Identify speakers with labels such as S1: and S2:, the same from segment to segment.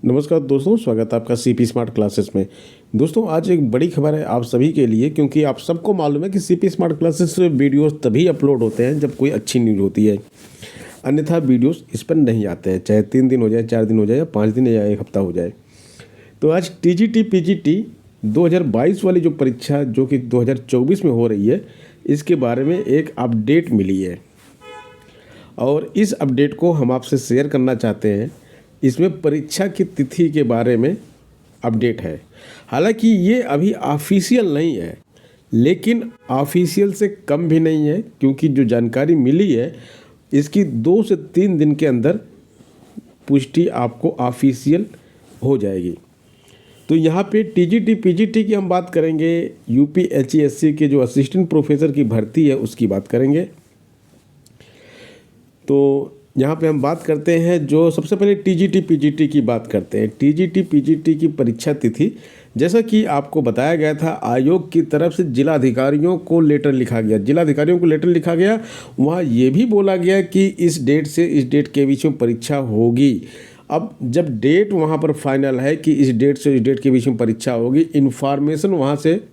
S1: नमस्कार दोस्तों, स्वागत है आपका सीपी स्मार्ट क्लासेस में। दोस्तों, आज एक बड़ी खबर है आप सभी के लिए, क्योंकि आप सबको मालूम है कि सीपी स्मार्ट क्लासेस वीडियोस तभी अपलोड होते हैं जब कोई अच्छी न्यूज़ होती है। अन्यथा वीडियोस इस पर नहीं आते हैं, चाहे 3 दिन हो जाए, 4 दिन हो जाए, या 5 दिन या 1 हफ्ता हो जाए। तो आज टीजीटी पीजीटी 2022 वाली जो परीक्षा जो कि 2024 में हो रही है, इसके बारे में एक अपडेट मिली है और इस अपडेट को हम आपसे शेयर करना चाहते हैं। इसमें परीक्षा की तिथि के बारे में अपडेट है। हालांकि ये अभी ऑफिशियल नहीं है, लेकिन ऑफिशियल से कम भी नहीं है, क्योंकि जो जानकारी मिली है इसकी 2 से 3 दिन के अंदर पुष्टि आपको ऑफिशियल हो जाएगी। तो यहाँ पे टीजीटी पीजीटी की हम बात करेंगे, यूपीएचईएससी के जो असिस्टेंट प्रोफेसर की भर्ती है उसकी बात करेंगे। तो यहाँ पे हम बात करते हैं, जो सबसे पहले टीजीटी पीजीटी की बात करते हैं। टीजीटी पीजीटी की परीक्षा तिथि, जैसा कि आपको बताया गया था, आयोग की तरफ से जिलाधिकारियों को लेटर लिखा गया। वहाँ ये भी बोला गया कि इस डेट से इस डेट के बीच में परीक्षा होगी। अब जब डेट वहाँ पर फाइनल है कि इस डेट से इस डेट के बीच में परीक्षा होगी, इन्फॉर्मेशन वहाँ से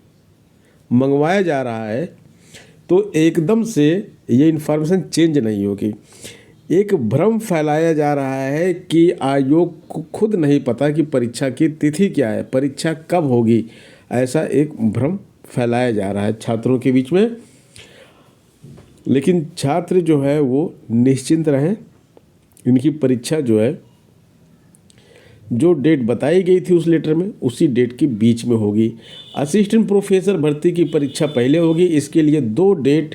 S1: मंगवाया जा रहा है, तो एकदम से ये इन्फॉर्मेशन चेंज नहीं होगी। एक भ्रम फैलाया जा रहा है कि आयोग को खुद नहीं पता कि परीक्षा की तिथि क्या है, परीक्षा कब होगी। ऐसा एक भ्रम फैलाया जा रहा है छात्रों के बीच में। लेकिन छात्र जो है वो निश्चिंत रहें, इनकी परीक्षा जो है, जो डेट बताई गई थी उस लेटर में, उसी डेट के बीच में होगी। असिस्टेंट प्रोफेसर भर्ती की परीक्षा पहले होगी। इसके लिए 2 डेट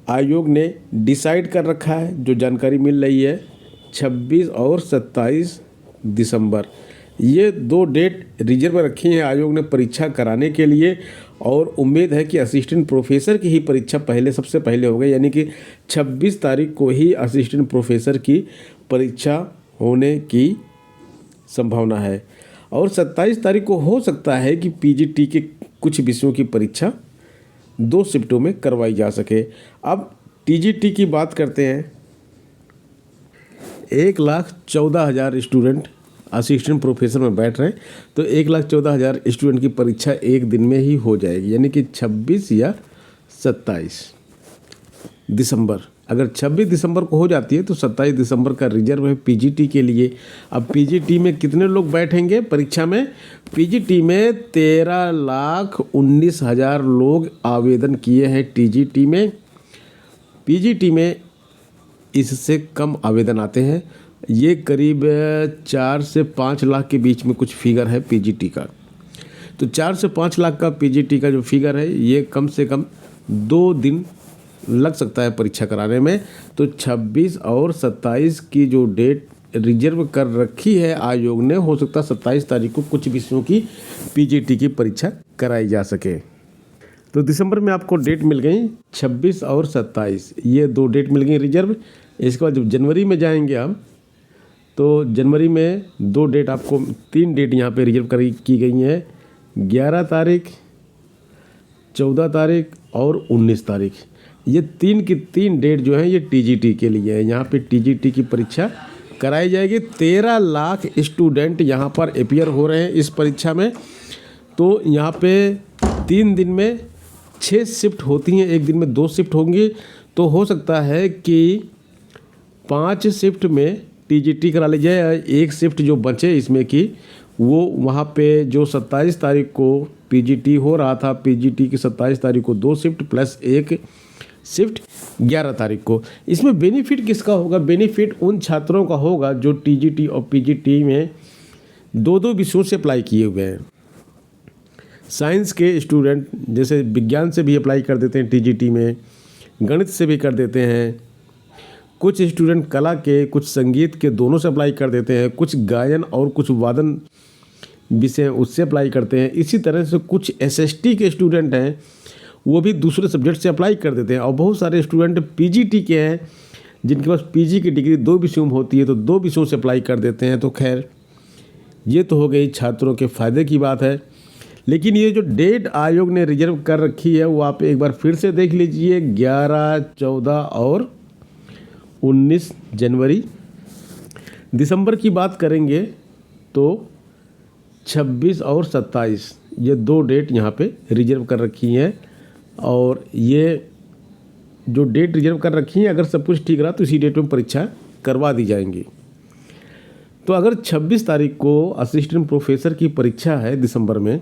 S1: आयोग ने डिसाइड कर रखा है। जो जानकारी मिल रही है, 26 और 27 दिसंबर, ये 2 डेट रिजर्व रखी हैं आयोग ने परीक्षा कराने के लिए। और उम्मीद है कि असिस्टेंट प्रोफेसर की ही परीक्षा सबसे पहले होगी, यानी कि 26 तारीख को ही असिस्टेंट प्रोफेसर की परीक्षा होने की संभावना है। और 27 तारीख को हो सकता है कि पीजीटी के कुछ विषयों की परीक्षा 2 शिफ्टों में करवाई जा सके। अब टीजीटी की बात करते हैं। 1,14,000 स्टूडेंट असिस्टेंट प्रोफेसर में बैठ रहे हैं, तो 1,14,000 स्टूडेंट की परीक्षा एक दिन में ही हो जाएगी, यानी कि 26 या 27 दिसंबर। अगर 26 दिसंबर को हो जाती है तो 27 दिसंबर का रिजर्व है पीजीटी के लिए। अब पीजीटी में कितने लोग बैठेंगे परीक्षा में? पीजीटी में 13,19,000 लोग आवेदन किए हैं टीजीटी में। पीजीटी में इससे कम आवेदन आते हैं। ये करीब 4 से 5 लाख के बीच में कुछ फिगर है पीजीटी का। तो 4 से 5 लाख का पीजीटी का जो फिगर है, ये कम से कम 2 दिन लग सकता है परीक्षा कराने में। तो 26 और 27 की जो डेट रिजर्व कर रखी है आयोग ने, हो सकता है 27 तारीख को कुछ विषयों की पीजीटी की परीक्षा कराई जा सके। तो दिसंबर में आपको डेट मिल गई 26 और 27, ये 2 डेट मिल गई रिजर्व। इसके बाद जब जनवरी में जाएंगे हम, तो जनवरी में 2 डेट आपको, 3 डेट यहाँ पे रिजर्व की गई हैं, 11 तारीख, 14 तारीख और 19 तारीख। ये 3 की 3 डेट जो है ये टीजीटी के लिए है। यहाँ पे टीजीटी की परीक्षा कराई जाएगी। 13 लाख स्टूडेंट यहाँ पर अपीयर हो रहे हैं इस परीक्षा में। तो यहाँ पे 3 दिन में 6 शिफ्ट होती हैं, एक दिन में 2 शिफ्ट होंगी। तो हो सकता है कि 5 शिफ्ट में टीजीटी करा ली जाए। एक शिफ्ट जो बचे इसमें कि वो वहाँ पे जो 27 तारीख को पीजीटी हो रहा था, पीजीटी की 27 तारीख को 2 शिफ्ट प्लस 1 शिफ्ट 11 तारीख को। इसमें बेनिफिट किसका होगा? बेनिफिट उन छात्रों का होगा जो टीजीटी और पीजीटी में 2-2 विषयों से अप्लाई किए हुए हैं। साइंस के स्टूडेंट जैसे विज्ञान से भी अप्लाई कर देते हैं टीजीटी में, गणित से भी कर देते हैं, कुछ स्टूडेंट कला के, कुछ संगीत के, दोनों से अप्लाई कर देते हैं, कुछ गायन और कुछ वादन विषय उससे अप्लाई करते हैं। इसी तरह से कुछ एसएसटी के स्टूडेंट हैं, वो भी दूसरे सब्जेक्ट से अप्लाई कर देते हैं। और बहुत सारे स्टूडेंट पीजीटी के हैं जिनके पास पीजी की डिग्री 2 विषयों में होती है, तो 2 विषयों से अप्लाई कर देते हैं। तो खैर, ये तो हो गई छात्रों के फ़ायदे की बात है। लेकिन ये जो डेट आयोग ने रिजर्व कर रखी है वो आप एक बार फिर से देख लीजिए, 11, 14 और 19 जनवरी। दिसंबर की बात करेंगे तो 26 और 27 ये 2 डेट यहाँ पे रिजर्व कर रखी हैं। और ये जो डेट रिजर्व कर रखी है, अगर सब कुछ ठीक रहा तो इसी डेट में परीक्षा करवा दी जाएंगी। तो अगर 26 तारीख को असिस्टेंट प्रोफेसर की परीक्षा है दिसंबर में,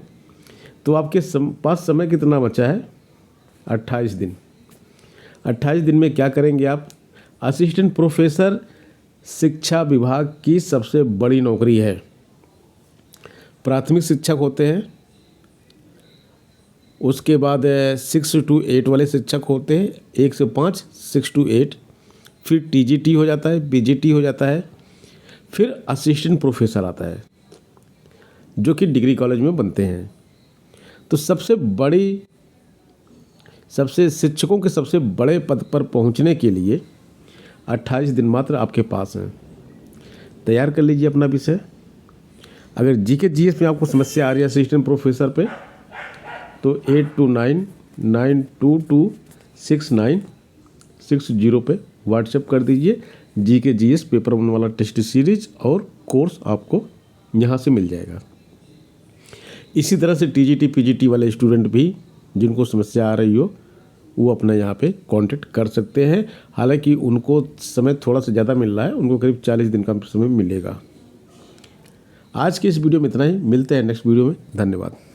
S1: तो आपके पास समय कितना बचा है? 28 दिन। 28 दिन में क्या करेंगे आप? असिस्टेंट प्रोफेसर शिक्षा विभाग की सबसे बड़ी नौकरी है। प्राथमिक शिक्षक होते हैं, उसके बाद 6 to 8 वाले शिक्षक होते हैं, 1 से 5, 6 to 8, फिर टीजीटी हो जाता है, बीजीटी हो जाता है, फिर असिस्टेंट प्रोफेसर आता है जो कि डिग्री कॉलेज में बनते हैं। तो शिक्षकों के सबसे बड़े पद पर पहुंचने के लिए 28 दिन मात्र आपके पास हैं। तैयार कर लीजिए अपना विषय। अगर जीके जीएस में आपको समस्या आ रही है असिस्टेंट प्रोफेसर पे, तो 8299269660 पे व्हाट्सएप कर दीजिए। जीके जीएस पेपर 1 वाला टेस्ट सीरीज और कोर्स आपको यहाँ से मिल जाएगा। इसी तरह से टीजीटी पीजीटी वाले स्टूडेंट भी जिनको समस्या आ रही हो, वो अपना यहाँ पे कांटेक्ट कर सकते हैं। हालांकि उनको समय थोड़ा सा ज़्यादा मिल रहा है, उनको करीब 40 दिन का समय मिलेगा। आज के इस वीडियो में इतना ही, मिलते हैं नेक्स्ट वीडियो में। धन्यवाद।